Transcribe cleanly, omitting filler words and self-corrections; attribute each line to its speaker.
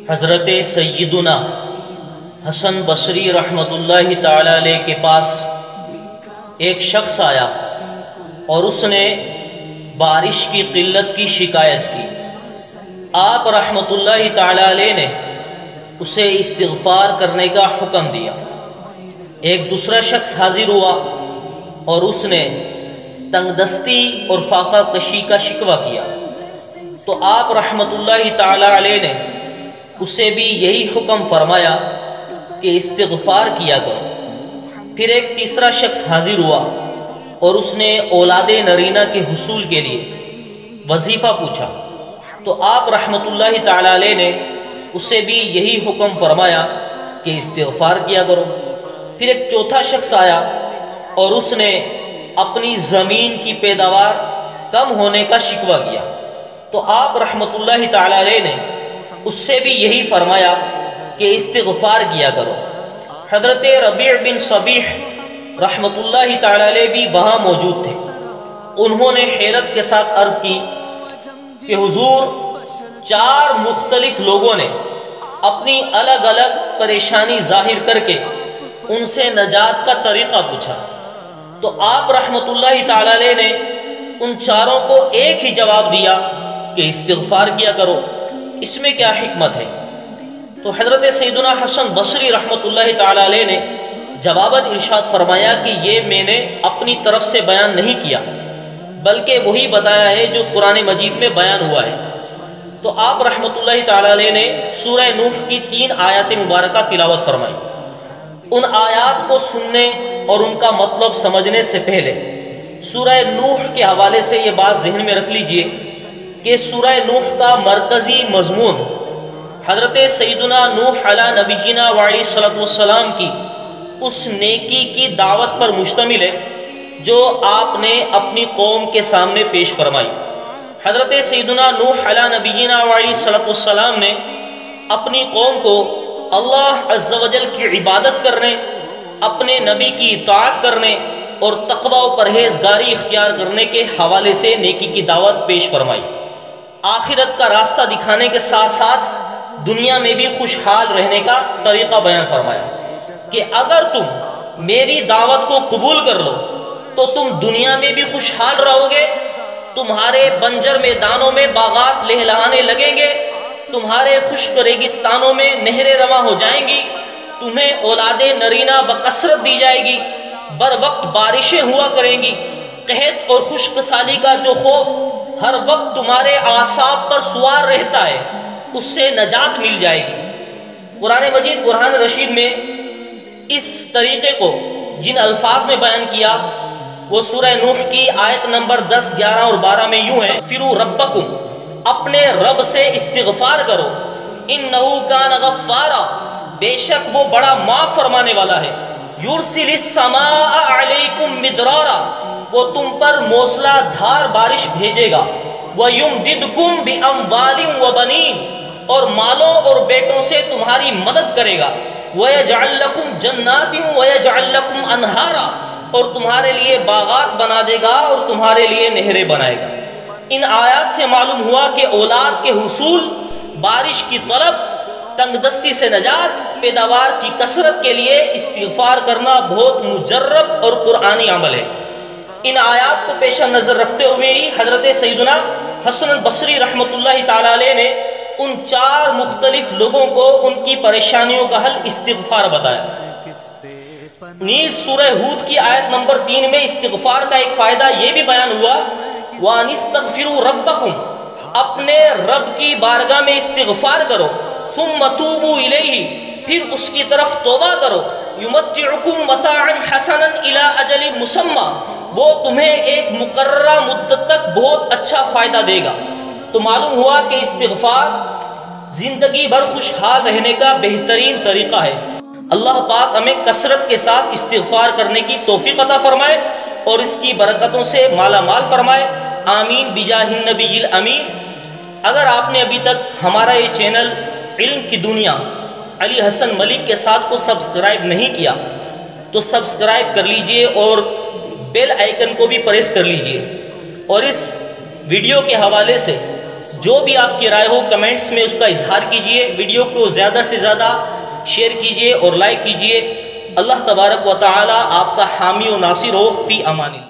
Speaker 1: حضرت سیدنا حسن بصری رحمۃ اللہ تعالی علیہ کے پاس ایک شخص آیا اور اس نے بارش کی قلت کی شکایت کی۔ آپ رحمۃ اللہ تعالی علیہ نے اسے استغفار کرنے کا حکم دیا۔ ایک دوسرا شخص حاضر ہوا اور اس نے تنگ دستی اور فاقہ کشی کا شکوہ کیا، تو آپ رحمۃ اللہ تعالی علیہ نے اسے بھی یہی حکم فرمایا کہ استغفار کیا کرو۔ پھر ایک تیسرا شخص حاضر ہوا اور اس نے اولاد نرینہ کے حصول کے لیے وظیفہ پوچھا، تو آپ رحمۃ اللہ تعالی علیہ نے اسے بھی یہی حکم فرمایا کہ استغفار کیا کرو۔ پھر ایک چوتھا شخص آیا اور اس نے اپنی زمین کی پیداوار کم ہونے کا شکوہ کیا، تو آپ رحمۃ اللہ تعالی علیہ نے اس سے بھی یہی فرمایا کہ استغفار کیا کرو۔ حضرت ربیع بن صبیح رحمۃ اللہ تعالی علیہ بھی وہاں موجود تھے۔ انہوں نے حیرت کے ساتھ عرض کی کہ حضور، 4 مختلف لوگوں نے اپنی الگ الگ پریشانی ظاہر کر کے ان سے نجات کا طریقہ پوچھا، تو آپ رحمۃ اللہ تعالی علیہ نے ان چاروں کو ایک ہی جواب دیا کہ استغفار کیا کرو۔ اس میں کیا حکمت ہے؟ تو حضرت سیدنا حسن بصری رحمۃ اللہ تعالی علیہ نے جواباً ارشاد فرمایا کہ یہ میں نے اپنی طرف سے بیان نہیں کیا، بلکہ وہی بتایا ہے جو قرآن مجید میں بیان ہوا ہے۔ تو آپ رحمۃ اللہ تعالی علیہ نے سورہ نوح کی 3 آیات مبارکہ تلاوت فرمائی۔ ان آیات کو سننے اور ان کا مطلب سمجھنے سے پہلے سورہ نوح کے حوالے سے یہ بات ذہن میں رکھ لیجئے کہ سورہ نوح کا مرکزی مضمون حضرت سیدنا نوح علیہ نبینا وعلیہ الصلوۃ والسلام کی اس نیکی کی دعوت پر مشتمل ہے جو آپ نے اپنی قوم کے سامنے پیش فرمائی۔ حضرت سیدنا نوح علیہ نبینا وعلیہ الصلوۃ والسلام نے اپنی قوم کو اللہ عز و جل کی عبادت کرنے، اپنے نبی کی اطاعت کرنے اور تقوی و پرہیزگاری اختیار کرنے کے حوالے سے نیکی کی دعوت پیش فرمائی۔ آخرت کا راستہ دکھانے کے ساتھ ساتھ دنیا میں بھی خوشحال رہنے کا طریقہ بیان فرمایا کہ اگر تم میری دعوت کو قبول کر لو تو تم دنیا میں بھی خوشحال رہو گے، تمہارے بنجر میدانوں میں باغات لہلہانے لگیں گے، تمہارے خشک ریگستانوں میں نہریں رواں ہو جائیں گی، تمہیں اولاد نرینہ بکثرت دی جائے گی، بر وقت بارشیں ہوا کریں گی، قحط اور خشک سالی کا جو خوف ہر وقت تمہارے اعصاب پر سوار رہتا ہے اس سے نجات مل جائے گی۔ قرآن مجید برہان رشید میں اس طریقے کو جن الفاظ میں بیان کیا وہ سورہ نوح کی آیت نمبر 10، 11 اور 12 میں یوں ہے، فِرُوا رَبَّكُمْ، اپنے رب سے استغفار کرو، اِنَّهُ كَانَ غَفَّارًا، بے شک وہ بڑا معاف فرمانے والا ہے، يُرْسِلِ السَّمَاءَ عَلَيْكُمْ مِدْرَارًا، وہ تم پر موسلا دھار بارش بھیجے گا، وَيُمْدِدْكُمْ بِأَمْوَالٍ وَبَنِينَ، اور مالوں اور بیٹوں سے تمہاری مدد کرے گا، وَيَجْعَلْ لَكُمْ جَنَّاتٍ وَيَجْعَلْ لَكُمْ أَنْهَارًا، اور تمہارے لیے باغات بنا دے گا اور تمہارے لیے نہریں بنائے گا۔ ان آیات سے معلوم ہوا کہ اولاد کے حصول، بارش کی طلب، تنگ دستی سے نجات، پیداوار کی کثرت کے لیے استغفار کرنا بہت مجرب اور قرآنی عمل ہے۔ ان آیات کو پیش نظر رکھتے ہوئے ہی حضرت سیدنا حسن البصری رحمۃ اللہ تعالی علیہ نے ان 4 مختلف لوگوں کو ان کی پریشانیوں کا حل استغفار بتایا۔ نیز سورہ ہود کی آیت نمبر 3 میں استغفار کا ایک فائدہ یہ بھی بیان ہوا، وَأَنِ اسْتَغْفِرُوا رَبَّكُمْ، اپنے رب کی بارگاہ میں استغفار کرو، ثُمَّ تُوبُوا إِلَيْهِ، پھر اس کی طرف توبہ کرو، يُمَتِّعُكُمْ مَتَاعًا حَسَنًا إِلَىٰ أَجَلٍ مُّسَمًّى، وہ تمہیں ایک مقررہ مدت تک بہت اچھا فائدہ دے گا۔ تو معلوم ہوا کہ استغفار زندگی بھر خوشحال رہنے کا بہترین طریقہ ہے۔ اللہ پاک ہمیں کثرت کے ساتھ استغفار کرنے کی توفیق عطا فرمائے اور اس کی برکتوں سے مالا مال فرمائے، آمین بجاہ النبی الامین۔ اگر آپ نے ابھی تک ہمارا یہ چینل علم کی دنیا علی حسن ملک کے ساتھ کو سبسکرائب نہیں کیا تو سبسکرائب کر لیجئے اور بیل آئیکن کو بھی پریس کر لیجئے، اور اس ویڈیو کے حوالے سے جو بھی آپ کی رائے ہو کمنٹس میں اس کا اظہار کیجئے، ویڈیو کو زیادہ سے زیادہ شیئر کیجئے اور لائک کیجئے۔ اللہ تبارک و تعالی آپ کا حامی و ناصر ہو۔ فی امان اللہ۔